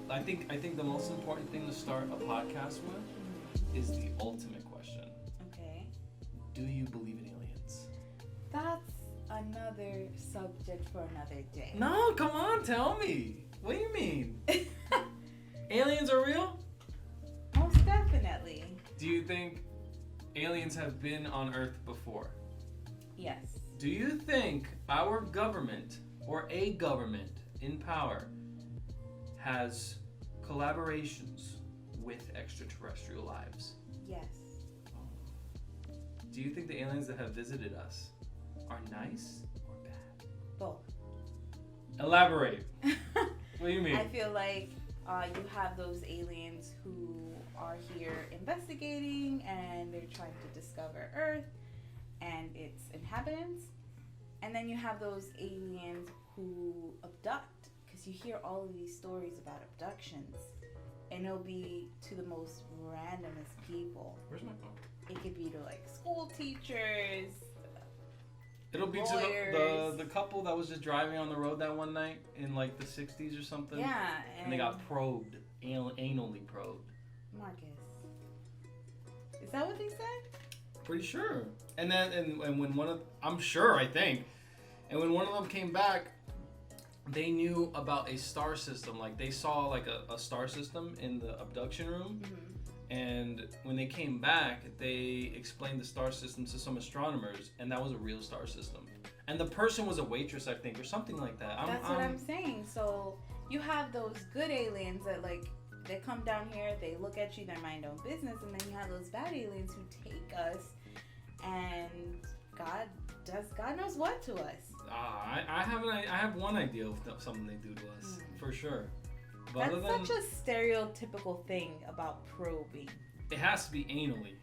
I think the most important thing to start a podcast with is the ultimate question. Okay. Do you believe in aliens? That's another subject for another day. No, come on, tell me. What do you mean? Aliens are real? Most definitely. Do you think aliens have been on Earth before? Yes. Do you think our government or a government in power has collaborations with extraterrestrial lives? Yes. Do you think the aliens that have visited us are nice or bad? Both. Elaborate. What do you mean? I feel like you have those aliens who are here investigating and they're trying to discover Earth and its inhabitants. And then you have those aliens who abduct, because you hear all of these stories about abductions. And it'll be to the most randomest people. Where's my phone? It could be to like school teachers. It'll be lawyers. to the couple that was just driving on the road that one night in like the 60s or something. Yeah. And they got probed, anally probed. Marcus. Is that what they said? Pretty sure. And then and when one of, I'm sure, I think, and when one of them came back, they knew about a star system. Like they saw like a star system in the abduction room. Mm-hmm. And when they came back, they explained the star system to some astronomers, and that was a real star system. And the person was a waitress, I think, or something like that. That's what I'm saying. So you have those good aliens that like they come down here, they look at you, they mind their own business, and then you have those bad aliens who take us, and God knows what to us. I have one idea of something they do to us for sure. But that's such a stereotypical thing about probing. It has to be anally.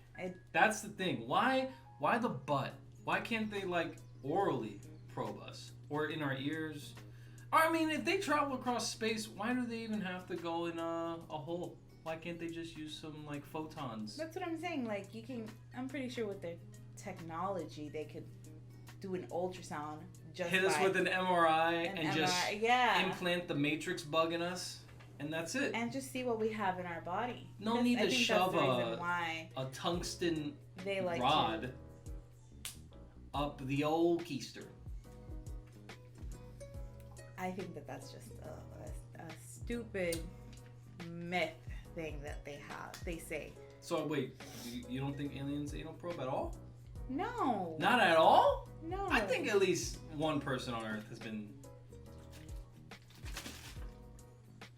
That's the thing. Why the butt? Why can't they like orally probe us or in our ears? I mean, if they travel across space, why do they even have to go in a hole? Why can't they just use some like photons? That's what I'm saying. Like I'm pretty sure with their technology, they could do an ultrasound. Just hit us with an MRI and just yeah. implant the matrix bug in us, and that's it. And just see what we have in our body. No need to shove a tungsten they like rod up the old keister. I think that's just a stupid myth thing that they say. So wait, you don't think aliens anal probe at all? No. Not at all? No. I think at least one person on Earth has been.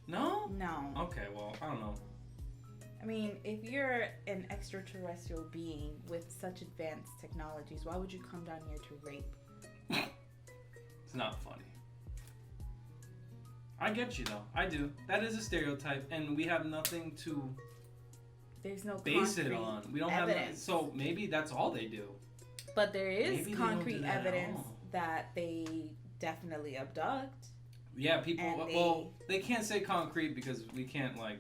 No? No. Okay, well, I don't know. I mean, if you're an extraterrestrial being with such advanced technologies, why would you come down here to rape? It's not funny. I get you though. I do. That is a stereotype, and we have nothing to There's no base it on. We don't evidence. have. So maybe that's all they do. But there is Maybe concrete that evidence that they definitely abduct. Yeah, people. They can't say concrete because we can't like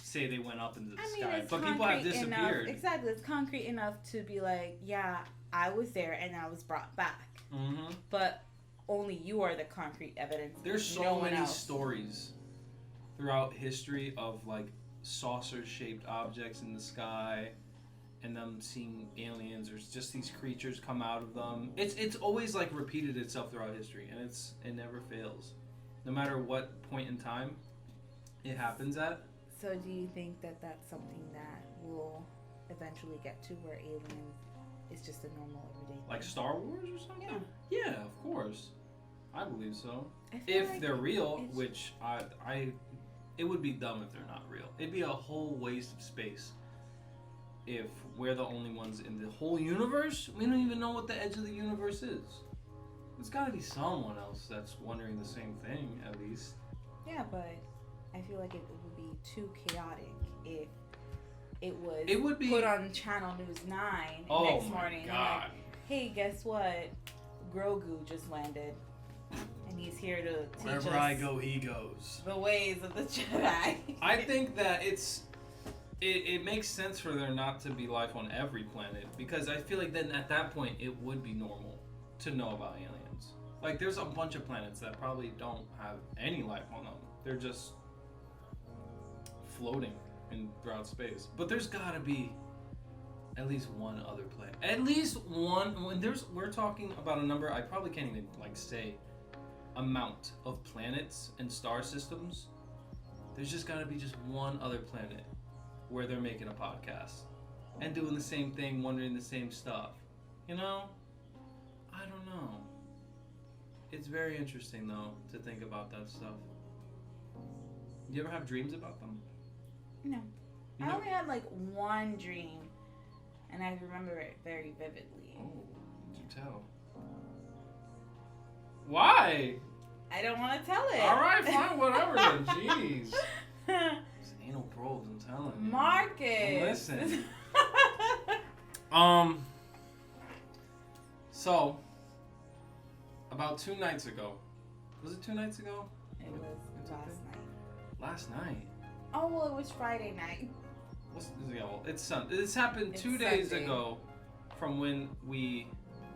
say they went up into the sky. But people have disappeared. Exactly, it's concrete enough to be like, yeah, I was there and I was brought back. Mm-hmm. But only you are the concrete evidence. There's so many stories throughout history of like saucer-shaped objects in the sky, and them seeing aliens or just these creatures come out of them. It's always like repeated itself throughout history, and it never fails, no matter what point in time it happens at. So do you think that that's something that will eventually get to where aliens is just a normal everyday thing? Like Star Wars or something? Yeah, of course. I believe so. If like they're real, which it would be dumb if they're not real. It'd be a whole waste of space if we're the only ones in the whole universe. We don't even know what the edge of the universe is. There's got to be someone else that's wondering the same thing, at least. Yeah, but I feel like it would be too chaotic if it would be put on Channel News 9 next morning. God. Like, hey, guess what? Grogu just landed. And he's here to teach Wherever us I go, he goes. The ways of the Jedi. I think that it makes sense for there not to be life on every planet, because I feel like then at that point it would be normal to know about aliens. Like there's a bunch of planets that probably don't have any life on them. They're just floating throughout space. But there's gotta be at least one other planet. At least one. We're talking about a number I probably can't even say amount of planets and star systems. There's just gotta be just one other planet where they're making a podcast and doing the same thing, wondering the same stuff. I don't know. It's very interesting though to think about that stuff. You ever have dreams about them? No. I only had one dream, and I remember it very vividly. Oh, did you tell? Why? I don't want to tell it. All right, fine, whatever then. Jeez. These anal probes, I'm telling you. Marcus. Listen. So, about 2 nights ago. Was it 2 nights ago? It was last night. Last night? Oh, well, it was Friday night. It's Sunday. This happened 2 days Sunday. ago from when we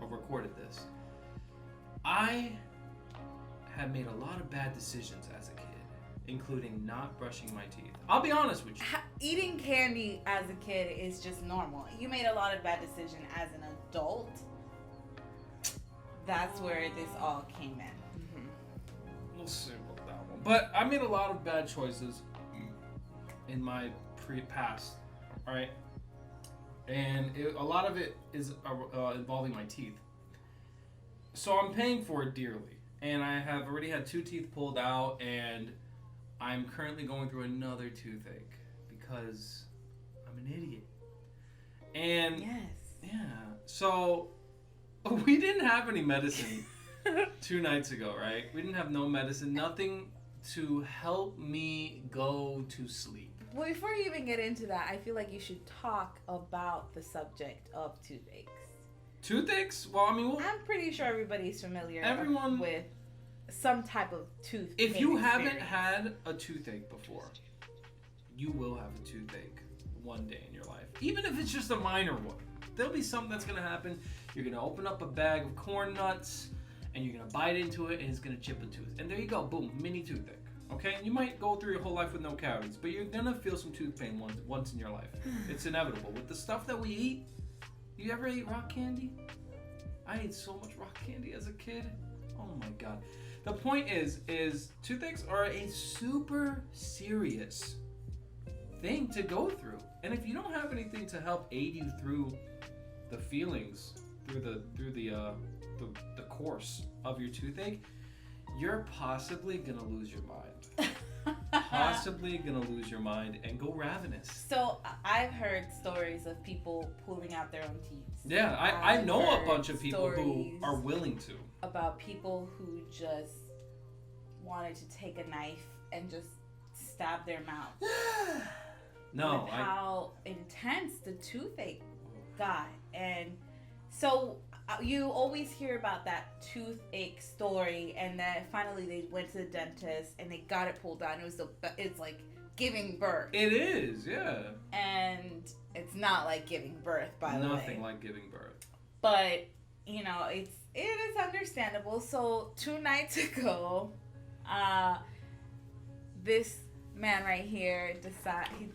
recorded this. I had made a lot of bad decisions as a kid, including not brushing my teeth. I'll be honest with you. Eating candy as a kid is just normal. You made a lot of bad decisions as an adult. That's where this all came in. Mm-hmm. We'll see about that one. But I made a lot of bad choices in my past, right? And a lot of it is involving my teeth. So I'm paying for it dearly. And I have already had 2 teeth pulled out, and I'm currently going through another toothache because I'm an idiot. And yeah, so we didn't have any medicine 2 nights ago, right? We didn't have no medicine, nothing to help me go to sleep. Well, before you even get into that, I feel like you should talk about the subject of toothaches. Toothaches? Well, I'm pretty sure everybody's familiar with some type of tooth pain. If you haven't had a toothache before, you will have a toothache one day in your life. Even if it's just a minor one. There'll be something that's going to happen. You're going to open up a bag of corn nuts, and you're going to bite into it, and it's going to chip a tooth. And there you go. Boom. Mini toothache. Okay? You might go through your whole life with no cavities, but you're going to feel some tooth pain once in your life. It's inevitable. With the stuff that we eat, you ever ate rock candy? I ate so much rock candy as a kid. Oh my God. The point is toothaches are a super serious thing to go through. And if you don't have anything to help aid you through the feelings, through the course of your toothache, you're possibly gonna lose your mind. Possibly gonna lose your mind and go ravenous. So I've heard stories of people pulling out their own teeth. Yeah, I know a bunch of people who are willing to. About people who just wanted to take a knife and just stab their mouth. No, with how intense the toothache got. And so you always hear about that toothache story, and then finally they went to the dentist and they got it pulled out. It's like giving birth. It is, yeah. And it's not like giving birth, by the way. Nothing like giving birth. But it is understandable. So 2 nights ago, this man right here decides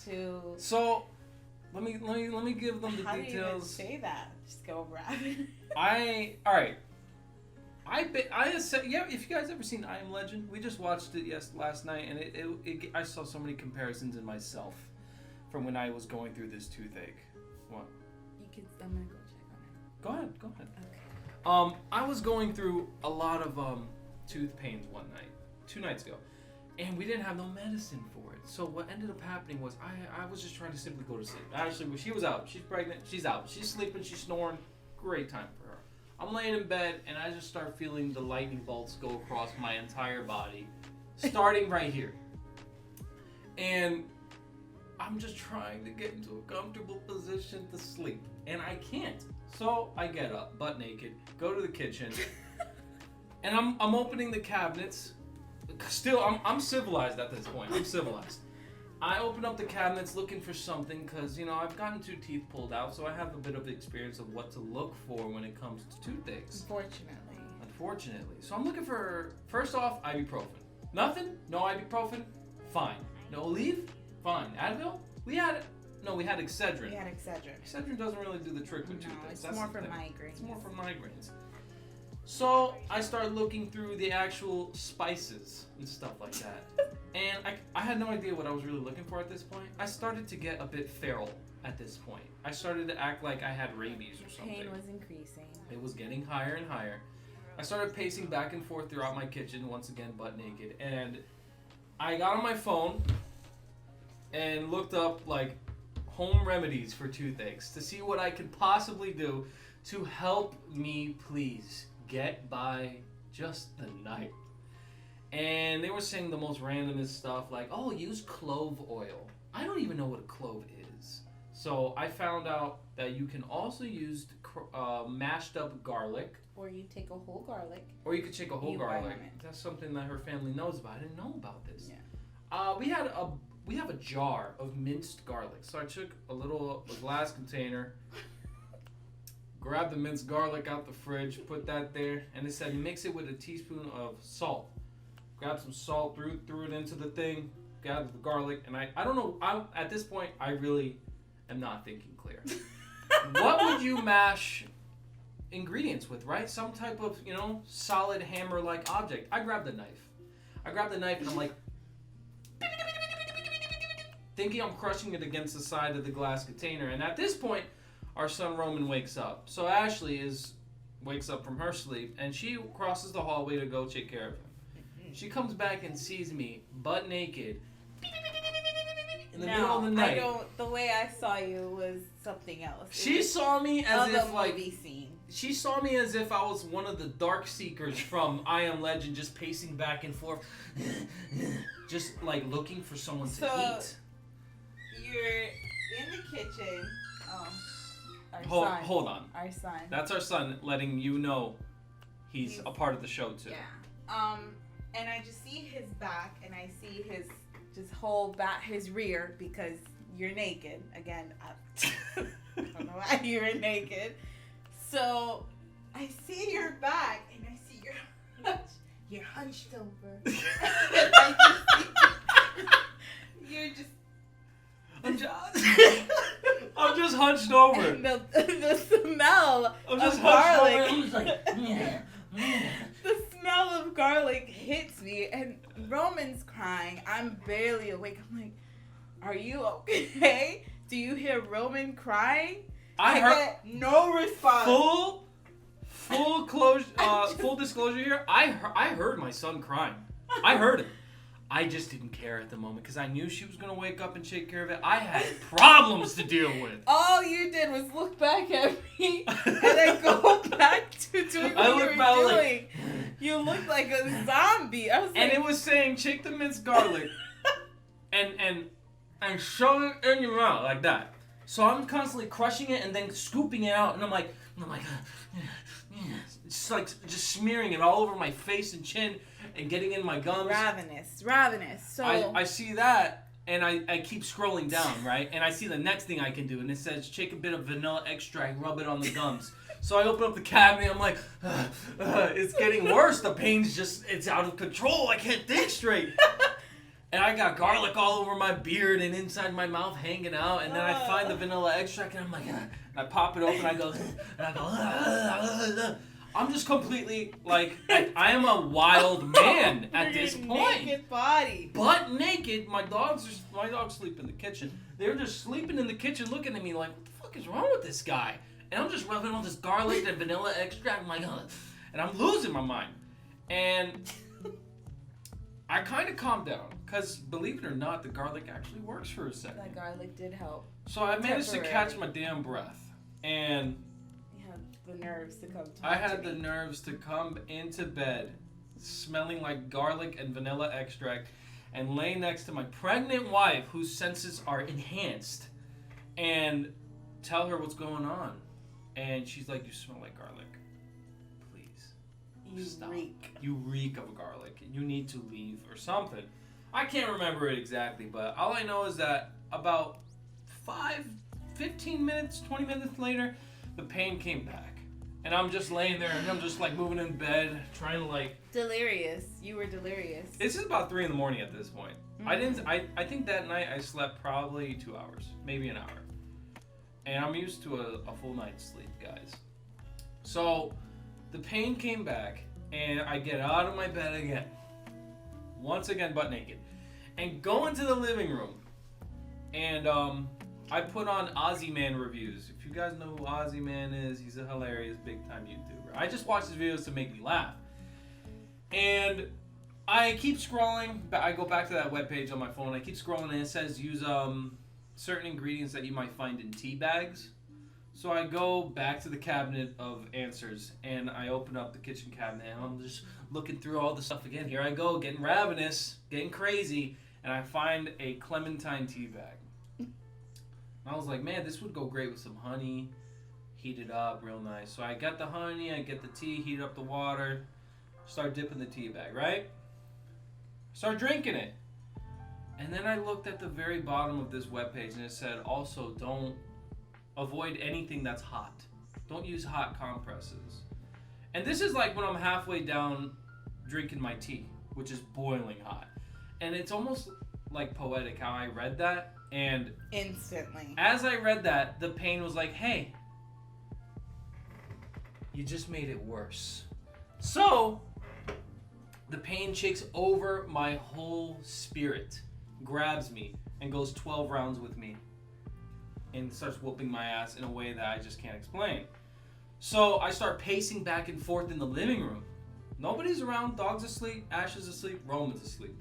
to. So let me give them the how details. Do you even say that? Just go rapid. All right. I said, yeah. If you guys ever seen I Am Legend, we just watched it last night, and I saw so many comparisons in myself from when I was going through this toothache. What? I'm gonna go check on it. Go ahead. Okay. I was going through a lot of tooth pains one night, 2 nights ago, and we didn't have no medicine for it. So what ended up happening was I was just trying to simply go to sleep. Actually, she was out. She's pregnant. She's out. She's sleeping. She's snoring. Great time for her. I'm laying in bed, and I just start feeling the lightning bolts go across my entire body, starting right here. And I'm just trying to get into a comfortable position to sleep, and I can't. So I get up, butt naked, go to the kitchen, and I'm opening the cabinets. Still, I'm civilized at this point. I'm civilized. I open up the cabinets looking for something because, I've gotten 2 teeth pulled out, so I have a bit of experience of what to look for when it comes to toothaches. Unfortunately. So I'm looking for, first off, ibuprofen. Nothing? No ibuprofen? Fine. No Aleve? Fine. Advil? We had Excedrin. We had Excedrin. Excedrin doesn't really do the trick with toothaches. It's more for migraines. It's more for migraines. So I started looking through the actual spices and stuff like that. And I had no idea what I was really looking for at this point. I started to get a bit feral at this point. I started to act like I had rabies or something. Pain was increasing. It was getting higher and higher. I started pacing back and forth throughout my kitchen, once again butt naked. And I got on my phone and looked up like home remedies for toothaches to see what I could possibly do to help me please get by just the night. And they were saying the most randomest stuff like, oh, use clove oil. I don't even know what a clove is. So I found out that you can also use mashed up garlic. Or you take a whole garlic. Or you could take a whole garlic. That's something that her family knows about. I didn't know about this. Yeah. We have a jar of minced garlic. So I took a glass container, grabbed the minced garlic out the fridge, put that there, and it said mix it with a teaspoon of salt. Grab some salt, threw it into the thing, gathered the garlic, and I don't know, at this point, I really am not thinking clear. What would you mash ingredients with, right? Some type of, solid hammer-like object. I grabbed the knife and I'm like, thinking I'm crushing it against the side of the glass container. And at this point, our son Roman wakes up. So Ashley wakes up from her sleep, and she crosses the hallway to go take care of him. She comes back and sees me butt naked in the middle of the night. The way I saw you was something else. She saw me as if movie scene. She saw me as if I was one of the Dark Seekers from I Am Legend, just pacing back and forth, just like looking for someone to eat. You're in the kitchen. Hold on. Our son. That's our son, letting you know he's a part of the show too. Yeah. And I just see his back, and I see his whole back, his rear, because you're naked. Again, I don't know why you're naked. So I see your back, and I see you're hunched over. I'm just hunched over. And the smell of garlic. I'm just like, the smell of garlic hits me, and Roman's crying. I'm barely awake. I'm like, are you okay? Do you hear Roman crying? I get no response. Full disclosure here. I heard my son crying. I heard him. I just didn't care at the moment because I knew she was going to wake up and take care of it. I had problems to deal with. All you did was look back at me and then go back to doing what you were doing. You looked like a zombie. I was like, and it was saying, take the minced garlic and shove it in your mouth like that. So I'm constantly crushing it and then scooping it out, and I'm like, it's like just smearing it all over my face and chin and getting in my gums. Ravenous. So I see that, and I keep scrolling down, right? And I see the next thing I can do, and it says take a bit of vanilla extract, rub it on the gums. So I open up the cabinet, I'm like, it's getting worse. The pain's it's out of control. I can't think straight. And I got garlic all over my beard and inside my mouth hanging out. And then I find the vanilla extract, and I'm like, and I pop it open, and I go, I'm just completely, like, I am a wild man at this point. Naked body. Butt naked. My dogs sleep in the kitchen. They're just sleeping in the kitchen looking at me like, what the fuck is wrong with this guy? And I'm just rubbing all this garlic and vanilla extract. I'm like, and I'm losing my mind. And I kind of calmed down because, believe it or not, the garlic actually works for a second. That garlic did help. So I managed to catch my damn breath. And you had the nerves to come the nerves to come into bed smelling like garlic and vanilla extract and lay next to my pregnant wife whose senses are enhanced and tell her what's going on. And she's like, you smell like garlic. Please. Stop. You reek of garlic. You need to leave or something. I can't remember it exactly, but all I know is that about 15 minutes, 20 minutes later, the pain came back. And I'm just laying there, and I'm just like moving in bed, trying to like... Delirious. You were delirious. This is about 3 a.m. at this point. Mm-hmm. I think that night I slept probably 2 hours, maybe an hour. And I'm used to a full night's sleep, guys. So the pain came back, and I get out of my bed again. Once again, butt naked. And go into the living room. And I put on Ozzy Man reviews. If you guys know who Ozzy Man is, he's a hilarious big-time YouTuber. I just watch his videos to make me laugh. And I keep scrolling. I go back to that webpage on my phone. I keep scrolling, and it says use certain ingredients that you might find in tea bags. So I go back to the cabinet of answers, and I open up the kitchen cabinet, and I'm just looking through all the stuff again. Here I go, getting ravenous, getting crazy, and I find a clementine tea bag. And I was like, man, this would go great with some honey. Heat it up real nice. So I got the honey, I get the tea, heat up the water, start dipping the tea bag, right? Start drinking it. And then I looked at the very bottom of this webpage, and it said, also, don't avoid anything that's hot. Don't use hot compresses. And this is like when I'm halfway down drinking my tea, which is boiling hot. And it's almost like poetic how I read that. And instantly, as I read that, the pain was like, hey, you just made it worse. So the pain takes over my whole spirit, grabs me, and goes 12 rounds with me, and starts whooping my ass in a way that I just can't explain. So I start pacing back and forth in the living room. Nobody's around, dog's asleep, Ash is asleep, Roman's asleep.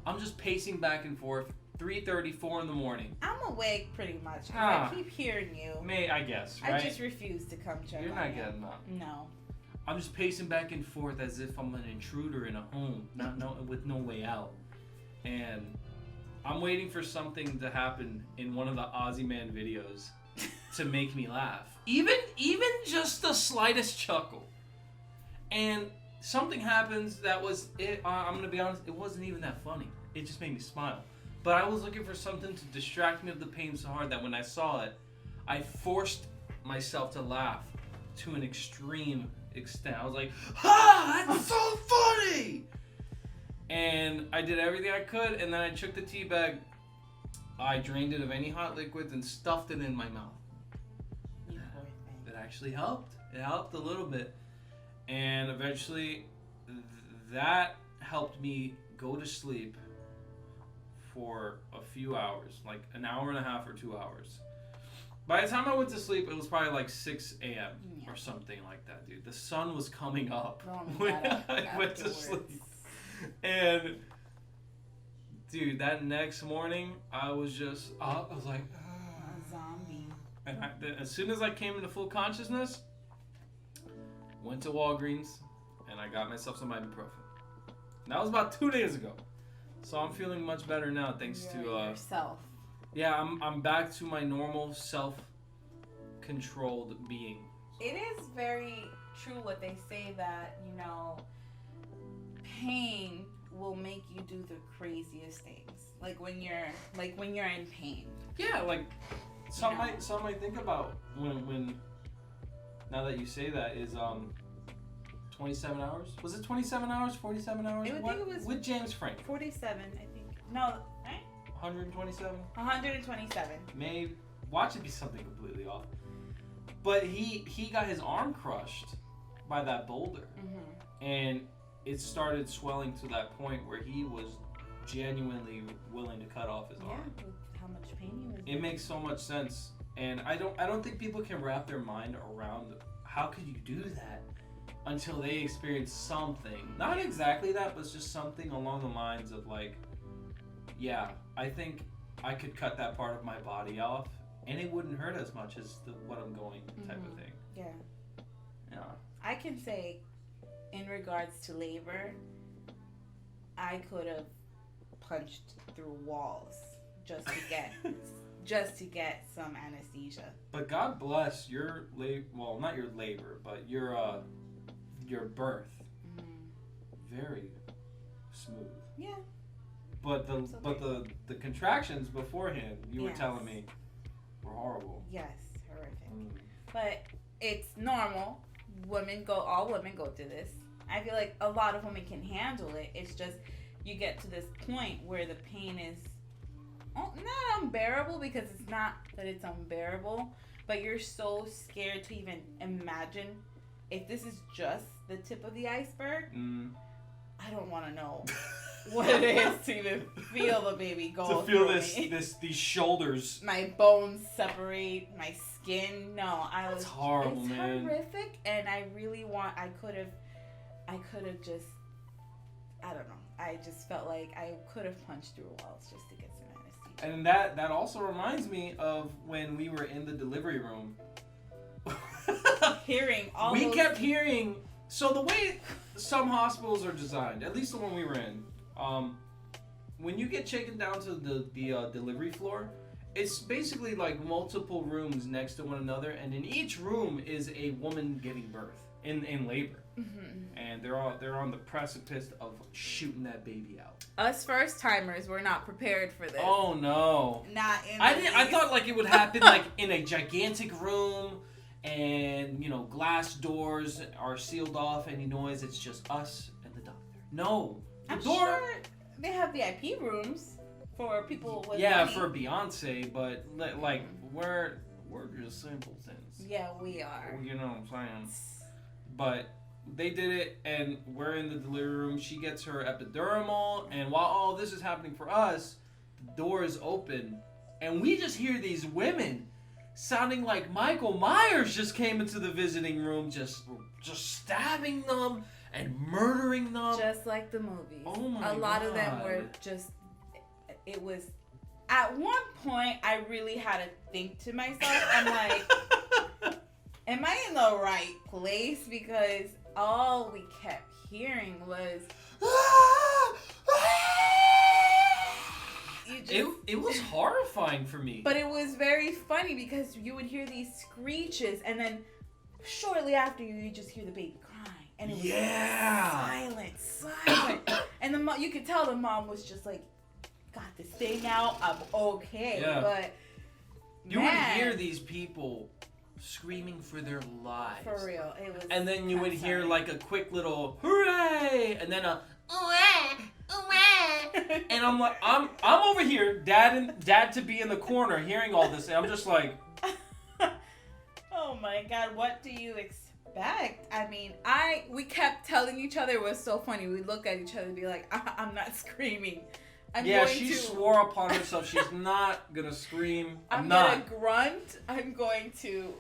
I'm just pacing back and forth. 3:30, 4 in the morning. I'm awake pretty much. I keep hearing you. I guess, right? I just refuse to come check on you. You're not getting up. No. I'm just pacing back and forth as if I'm an intruder in a home, with no way out. And I'm waiting for something to happen in one of the Ozzy Man videos to make me laugh. Even just the slightest chuckle. And something happens that was, I'm going to be honest, it wasn't even that funny. It just made me smile. But I was looking for something to distract me of the pain so hard that when I saw it, I forced myself to laugh to an extreme extent. I was like, ha! That's so funny! And I did everything I could, and then I took the tea bag, I drained it of any hot liquids, and stuffed it in my mouth. It actually helped. It helped a little bit. And eventually, that helped me go to sleep for a few hours, like an hour and a half or 2 hours. By the time I went to sleep, it was probably like 6 a.m. or something like that, dude. The sun was coming up when I went to sleep. And, dude, that next morning, I was just up. I was like, a zombie. And as soon as I came into full consciousness, went to Walgreens, and I got myself some ibuprofen. And that was about 2 days ago. So I'm feeling much better now, thanks to yourself. Yeah, I'm back to my normal self-controlled being. It is very true what they say that, pain will make you do the craziest things. Like when you're in pain. Yeah, like some might think about when now that you say that is 27 hours? Was it 27 hours? 47 hours? I think it was with James Frank. 47, I think. No, right? 127? 127. Maybe. Watch it be something completely off. But he got his arm crushed by that boulder. Mm-hmm. And it started swelling to that point where he was genuinely willing to cut off his arm. Yeah, with how much pain he was in. It makes so much sense. And I don't think people can wrap their mind around how could you do that until they experience something. Not exactly that, but it's just something along the lines of like, yeah, I think I could cut that part of my body off and it wouldn't hurt as much as what I'm going type of thing. Yeah. Yeah. I can say, in regards to labor, I could have punched through walls just to get some anesthesia. But God bless your well, not your labor, but your birth. Very smooth. Yeah. But the contractions beforehand, you were telling me, were horrible. Yes, horrific. But it's normal all women go through this. I feel like a lot of women can handle it. It's just you get to this point where the pain is not unbearable, because it's not that it's unbearable, but you're so scared to even imagine if this is just the tip of the iceberg. I don't want to know what it is to even feel the baby go to feel through these shoulders. My bones separate, my skin. No, That's horrible, it's man. horrific, and I really I could have just, I don't know. I just felt like I could have punched through walls just to get some anesthesia. And that also reminds me of when we were in the delivery room. We kept hearing. So the way some hospitals are designed, at least the one we were in, when you get taken down to the delivery floor, it's basically like multiple rooms next to one another, and in each room is a woman giving birth in labor. Mm-hmm. And they're on the precipice of shooting that baby out. Us first timers were not prepared for this. Oh no! Not in. I thought like it would happen like in a gigantic room, and glass doors are sealed off. Any noise, it's just us and the doctor. No, I'm sure they have VIP rooms for people with money. For Beyonce, but like we're just simpletons. Yeah, we are. You know what I'm saying? But they did it, and we're in the delivery room. She gets her epidural, and while all this is happening for us, the door is open, and we just hear these women sounding like Michael Myers just came into the visiting room, just stabbing them and murdering them. Just like the movies. Oh my God. A lot of them were just, it was, at one point, I really had to think to myself, I'm like, am I in the right place? Because all we kept hearing was it was horrifying for me. But it was very funny because you would hear these screeches, and then shortly after you just hear the baby crying, and it was silent, and you could tell the mom was just like, got this thing out, I'm okay. Yeah. But you would hear these people screaming for their lives. For real. It was. And then you would hear like a quick little hooray, and then a ooh, ooh, and I'm like, I'm over here, dad to be in the corner hearing all this, and I'm just like, oh my God, what do you expect? I mean, we kept telling each other, it was so funny. We'd look at each other and be like, I'm not screaming. She swore upon herself she's not gonna scream. I'm gonna grunt. I'm going to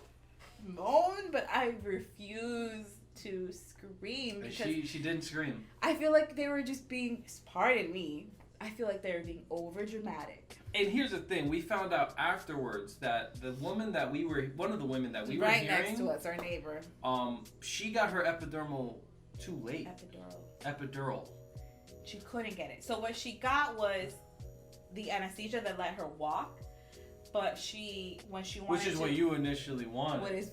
moan, but I refuse to scream because she didn't scream. I feel like they were just being, pardon me, I feel like they were being over dramatic. And here's the thing, we found out afterwards that one of the women that we were hearing, right next to us, our neighbor, she got her epidural too late. Epidural. She couldn't get it. So what she got was the anesthesia that let her walk. But when she wanted Which is what you initially wanted. What is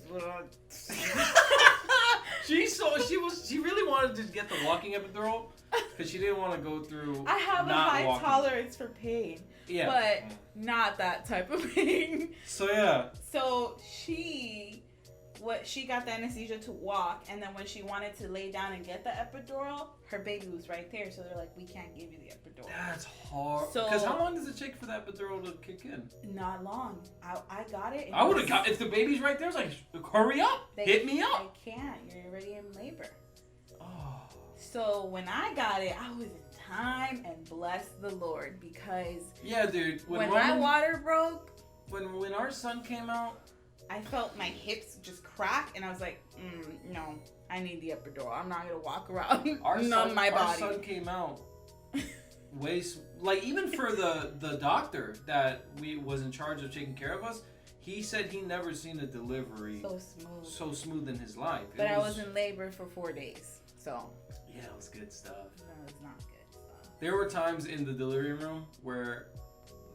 she really wanted to get the walking epidural because she didn't want to go through. I have a high tolerance for pain. Yeah. But not that type of pain. So yeah. So she got the anesthesia to walk, and then when she wanted to lay down and get the epidural, her baby was right there. So they're like, we can't give you the epidural. That's hard. Because how long does it take for that epidural to kick in? Not long. I got it. I would have got, if the baby's right there, it's like, hurry up, hit me up. They can't. You're already in labor. Oh. So when I got it, I was in time, and bless the Lord, because dude, when my water broke, when our son came out, I felt my hips just crack, and I was like, no, I need the epidural. I'm not gonna walk around numb my body. Our son came out even for the doctor that was in charge of taking care of us, he said he never seen a delivery so smooth in his life. But I was in labor for 4 days, so yeah, it was good stuff. No, it's not good stuff. There were times in the delivery room where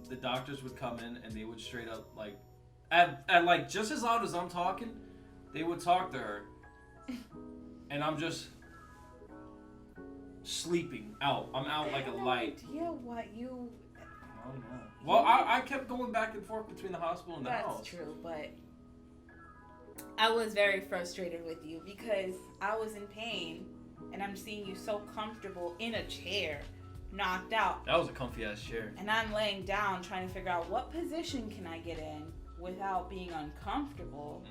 the doctors would come in and they would straight up like, at like just as loud as I'm talking, they would talk to her, and I'm just sleeping out. I'm out like a light. I have no idea what you. I don't know. Well, I kept going back and forth between the hospital and the house. That's true, but I was very frustrated with you because I was in pain and I'm seeing you so comfortable in a chair, knocked out. That was a comfy ass chair. And I'm laying down trying to figure out what position can I get in without being uncomfortable.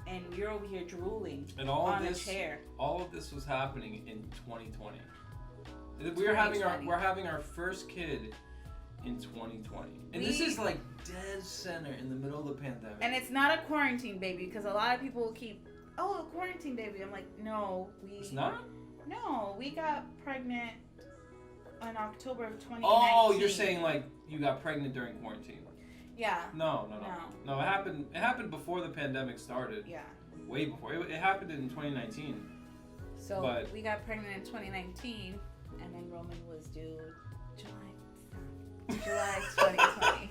And you're over here drooling on a chair. All of this was happening in 2020. We're having our first kid in 2020, and this is like dead center in the middle of the pandemic. And it's not a quarantine baby because a lot of people keep, a quarantine baby. I'm like, no, it's not. No, we got pregnant in October of 2019. Oh, you're saying like you got pregnant during quarantine? Yeah. No. It happened. It happened before the pandemic started. Yeah. Way before. It happened in 2019. So we got pregnant in 2019, and then Roman was due July 2020.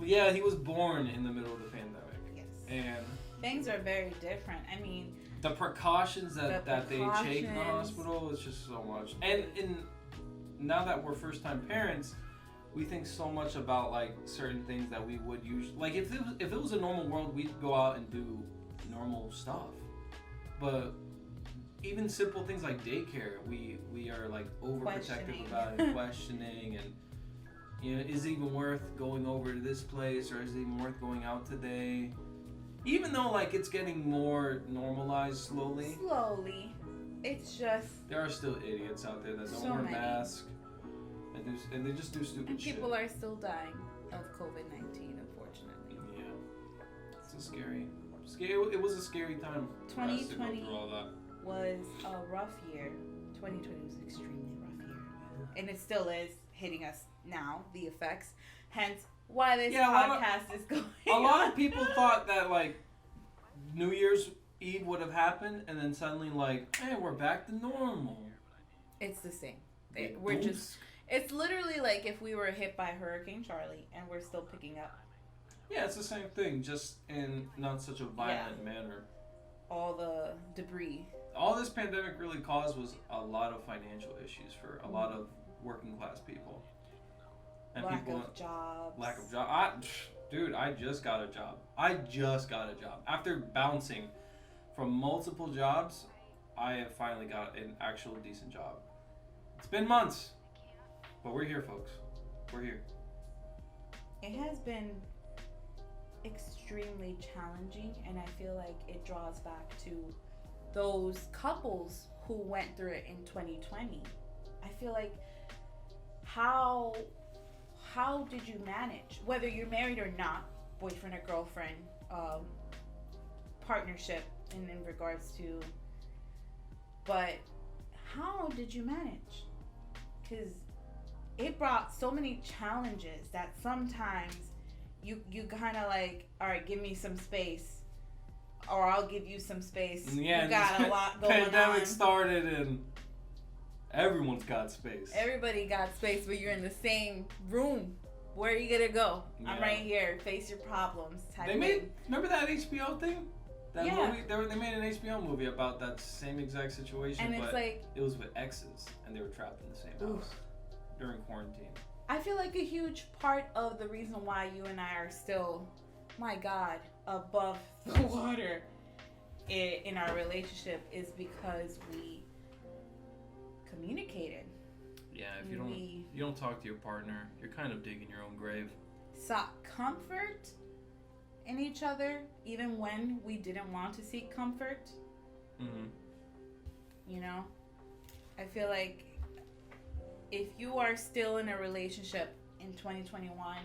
Yeah, he was born in the middle of the pandemic. Yes. And things are very different. I mean, the precautions that they take in the hospital is just so much. And now that we're first-time parents, we think so much about like certain things that we would usually like. If it was a normal world, we'd go out and do normal stuff. But even simple things like daycare, we are like overprotective about it, questioning, and is it even worth going over to this place, or is it even worth going out today? Even though like it's getting more normalized slowly. It's just there are still idiots out there that don't wear masks. And they just do stupid shit. People are still dying of COVID-19, unfortunately. Yeah. It's a scary. It was a scary time. 2020 was a rough year. 2020 was an extremely rough year. And it still is hitting us now, the effects. Hence, why this podcast is going on. A lot of people thought that, like, New Year's Eve would have happened, and then suddenly, like, hey, we're back to normal. It's the same. It's literally like if we were hit by Hurricane Charlie and we're still picking up. Yeah, it's the same thing, just in not such a violent manner. All the debris. All this pandemic really caused was a lot of financial issues for a lot of working class people. And lack of jobs. Dude, I just got a job. After bouncing from multiple jobs, I have finally got an actual decent job. It's been months. But we're here, folks. We're here. It has been extremely challenging, and I feel like it draws back to those couples who went through it in 2020. I feel like how did you manage, whether you're married or not, boyfriend or girlfriend, partnership in regards to, but how did you manage? Because it brought so many challenges that sometimes you kind of like, all right, give me some space, or I'll give you some space. Yeah, you got a lot going on. Pandemic started and everyone's got space. Everybody got space, but you're in the same room. Where are you gonna go? Yeah. I'm right here. Face your problems. Remember that HBO thing? That movie? They made an HBO movie about that same exact situation, and but it was with exes, and they were trapped in the same house during quarantine. I feel like a huge part of the reason why you and I are still, my God, above the water in our relationship is because we communicated. Yeah, if you don't talk to your partner, you're kind of digging your own grave. Sought comfort in each other, even when we didn't want to seek comfort. Mm-hmm. You know, I feel like if you are still in a relationship in 2021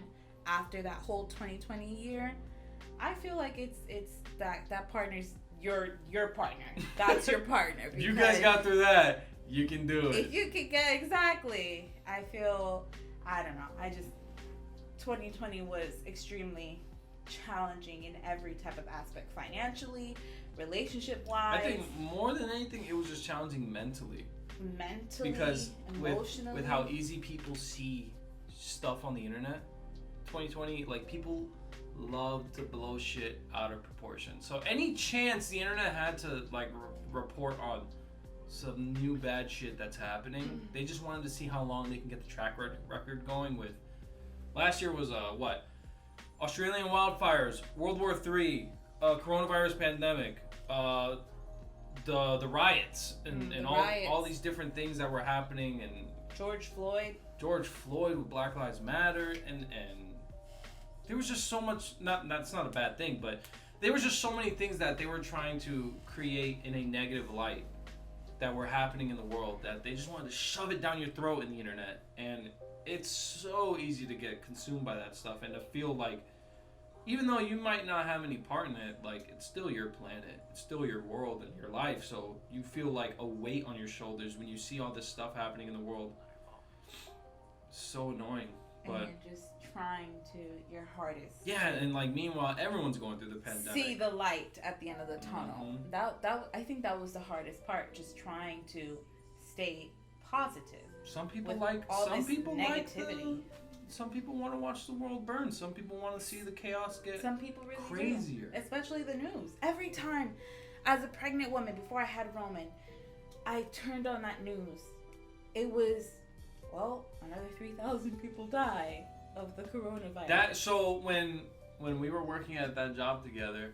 after that whole 2020 year, I feel like it's that partner's your partner. That's your partner. You guys got through that. You can do it. If you can get exactly, I feel, I don't know. 2020 was extremely challenging in every type of aspect, financially, relationship-wise. I think more than anything, it was just challenging mentally. Because emotionally, with how easy people see stuff on the internet, 2020, like, people love to blow shit out of proportion. So any chance the internet had to like report on some new bad shit that's happening, they just wanted to see how long they can get the track record going with. Last year was Australian wildfires, World War III, coronavirus pandemic, the riots and all these different things that were happening, and George Floyd with Black Lives Matter, and there was just so much. That's not a bad thing, but there was just so many things that they were trying to create in a negative light that were happening in the world that they just wanted to shove it down your throat in the internet. And it's so easy to get consumed by that stuff and to feel like, even though you might not have any part in it, like, it's still your planet, it's still your world and your life. So you feel like a weight on your shoulders when you see all this stuff happening in the world. So annoying. But and you're just trying your hardest. Yeah, and like meanwhile, everyone's going through the pandemic. See the light at the end of the tunnel. That I think that was the hardest part, just trying to stay positive. Some people negativity. Some people want to watch the world burn. Some people want to see the chaos get Some people really crazier. Do. Especially the news. Every time, as a pregnant woman, before I had Roman, I turned on that news. It was, another 3,000 people die of the coronavirus. So when we were working at that job together,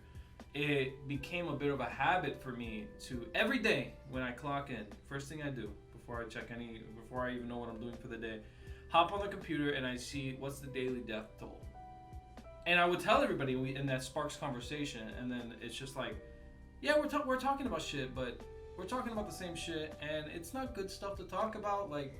it became a bit of a habit for me to, every day when I clock in, first thing I do before I even know what I'm doing for the day, hop on the computer and I see what's the daily death toll. And I would tell everybody, and that sparks conversation, and then it's just like, yeah, we're talking about shit, but we're talking about the same shit, and it's not good stuff to talk about. Like,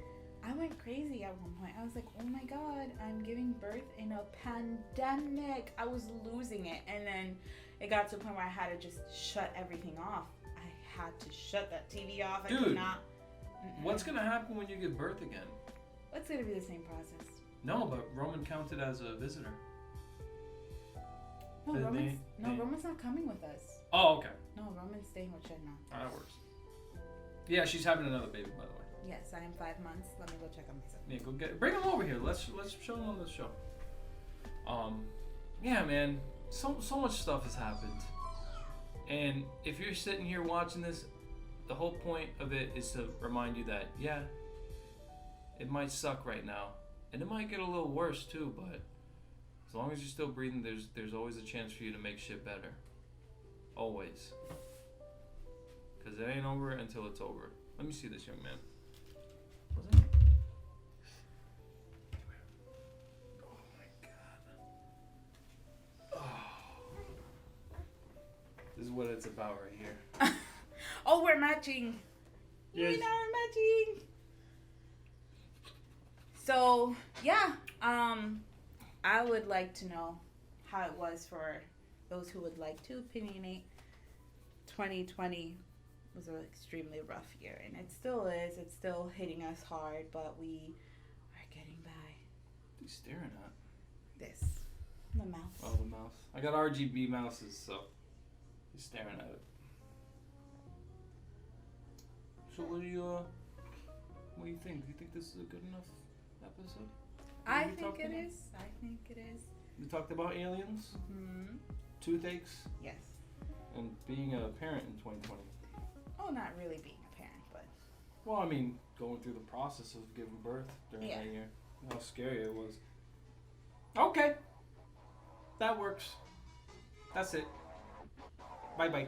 I went crazy at one point. I was like, oh my God, I'm giving birth in a pandemic. I was losing it. And then it got to a point where I had to just shut everything off. I had to shut that TV off. Dude, I could not. What's going to happen when you give birth again? It's going to be the same process. No, but Roman counted as a visitor. No, Roman's not coming with us. Oh, okay. No, Roman's staying with Chad now. Oh, that works. Yeah, she's having another baby, by the way. Yes, I am 5 months. Let me go check on myself. Yeah, bring him over here. Let's show him on the show. Yeah, man. So much stuff has happened. And if you're sitting here watching this, the whole point of it is to remind you that, yeah, it might suck right now. And it might get a little worse too, but as long as you're still breathing, there's always a chance for you to make shit better. Always. Because it ain't over until it's over. Let me see this, young man. Was it? Oh my God. Oh. This is what it's about right here. Oh, we're matching. Yes. You and I are matching. So, yeah. I would like to know how it was for those who would like to opinionate. 2020 was an extremely rough year, and it still is. It's still hitting us hard, but we are getting by. What are you staring at? This. The mouse. Oh, the mouse. I got RGB mouses, so he's staring at it. So what do you think? Do you think this is a good enough episode? I think it is. I think it is. We talked about aliens, toothaches, yes, and being a parent in 2020. Oh, not really being a parent, but. Well, I mean, going through the process of giving birth during that year. How scary it was. Okay. That works. That's it. Bye-bye.